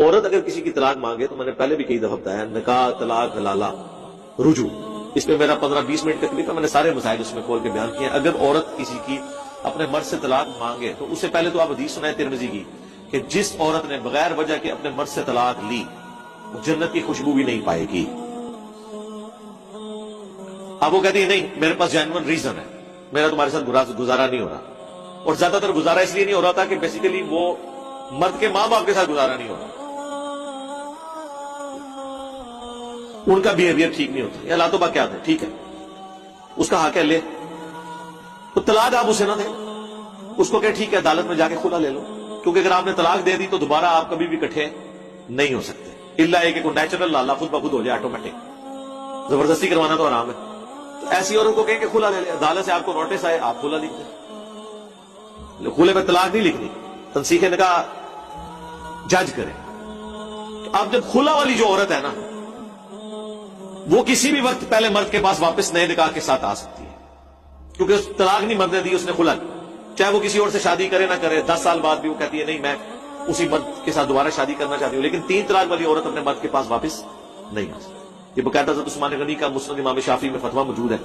عورت اگر کسی کی طلاق مانگے تو میں نے پہلے بھی کئی دفعہ بتایا، نکاح، طلاق، حلالہ، رجوع، اس میں میرا 15-20 منٹ کا کلپ ہے، میں نے سارے مسائل اس میں کھول کے بیان کیے ہیں۔ اگر عورت کسی کی اپنے مرد سے طلاق مانگے تو اس سے پہلے تو آپ حدیث سنائیں ترمذی کی کہ جس عورت نے بغیر وجہ کے اپنے مرد سے طلاق لی وہ جنت کی خوشبو بھی نہیں پائے گی۔ اب وہ کہتی ہے نہیں میرے پاس جینوئن ریزن ہے، میرا تمہارے ساتھ گزارا نہیں ہو رہا، اور زیادہ تر گزارا اس لیے نہیں ہو رہا تھا کہ بیسیکلی وہ مرد کے ماں باپ کے ساتھ گزارا نہیں ہو رہا، ان کا بیہیویئر ٹھیک نہیں ہوتا، یا لاتو با کیا تھا، ٹھیک ہے اس کا حق ہے لے، تو طلاق آپ اسے نہ دیں، اس کو کہ ٹھیک ہے عدالت میں جا کے خلا لے لو، کیونکہ اگر آپ نے طلاق دے دی تو دوبارہ آپ کبھی بھی اکٹھے نہیں ہو سکتے، الا ایک کوئی نیچرل لالا خود بخود ہو جائے آٹومیٹک، زبردستی کروانا تو حرام ہے۔ تو ایسی عورت کو کہیں کہ خلا لے لے، عدالت سے آپ کو نوٹس آئے آپ خلا لکھ دیں، خلے میں طلاق نہیں لکھنی، تنسیخ نکاح جج کرے۔ اب جب خلا والی جو عورت ہے نا وہ کسی بھی وقت پہلے مرد کے پاس واپس نئے نکاح کے ساتھ آ سکتی ہے، کیونکہ اس طلاق نہیں مرد نے دی، اس نے خلا لی، چاہے وہ کسی اور سے شادی کرے نہ کرے، 10 سال بعد بھی وہ کہتی ہے نہیں میں اسی مرد کے ساتھ دوبارہ شادی کرنا چاہتی ہوں، لیکن 3 طلاق والی عورت اپنے مرد کے پاس واپس نہیں آ سکتی۔ یہ باقاعدہ حضرت عثمان غنی کا مسند امام شافعی میں فتویٰ موجود ہے۔